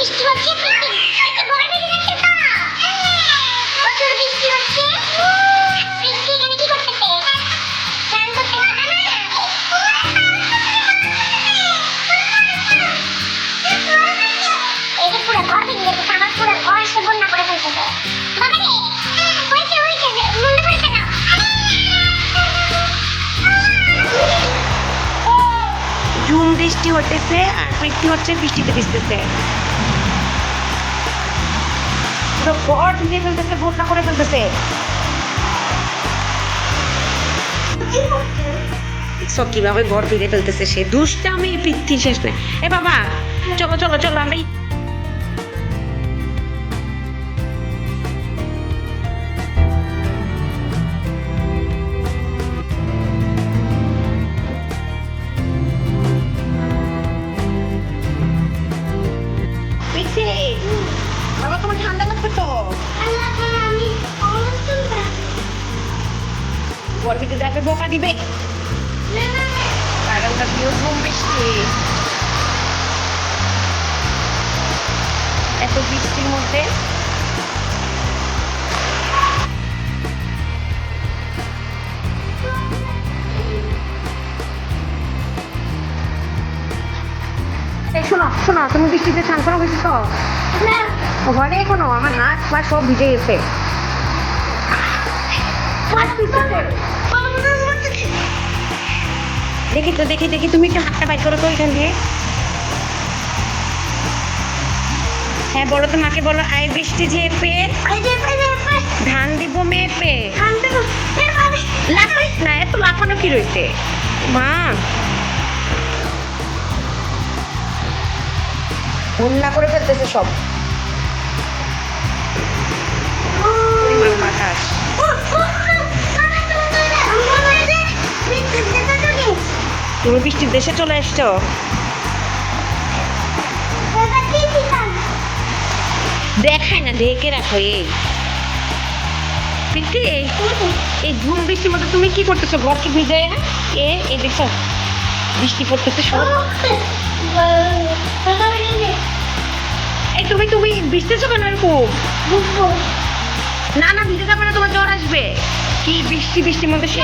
বৃষ্টি হচ্ছে ঘরে ঢুকে যাচ্ছে তো প্রচুর বৃষ্টি হচ্ছে বৃষ্টি এখানে কি করতেছে স্নান করতেছে এই যে পুরো ঘর ভেঙে গেছে আমার পুরো ঘর এসে বন্যা করে ফেলতেছে বাবা রে হয়েছে মনে পড়ছে না ঝুম বৃষ্টি হতেছে আর বৃষ্টি হচ্ছে, বৃষ্টিতে ভিজতেছে, পুরো ঘর ভিজে ফেলতেছে, বন্যা করে ফেলতেছে। সব কিভাবে ঘর ভিজে ফেলতেছে সে, দুষ্টামি বৃত্তি শেষ নেই। এ বাবা চলো চলো চলো আমরা বাবা তোমার ঠান্ডা লাগবে তো ঘর ভিতরে যাবে বোকা দিবে কারণটা প্রিয় ঘুম বৃষ্টি এত বৃষ্টির মধ্যে শোনো শোনো তুমি বৃষ্টিতে স্নান করা হয়েছে তো ঘরে এখনো আমার হাত পা সব ভিজে গেছে দেখি তো দেখি দেখি তুমি একটু হাতটা বাইর করো তো এখান থেকে হ্যাঁ বলো তো মাকে বলো আই বৃষ্টি ঝেপে ধান দিব মেপে না এত লাফানো কি রয়েছে মা বন্যা করে ফেলতেছে সব বাতাস তুমি বৃষ্টির দেশে চলে এসছো দেখাই না ঢেকে রাখো এই বৃষ্টি এই ঝুম বৃষ্টির মধ্যে তুমি কি করতেছো ঘরকে ভিজায় না এই দেখছো বৃষ্টি পড়তেছে সব এই তুমি তুমি ভিজতেছো কেন এরকম না না ভিজে যাবে না তোমার জ্বর আসবে কি বৃষ্টির মধ্যে সে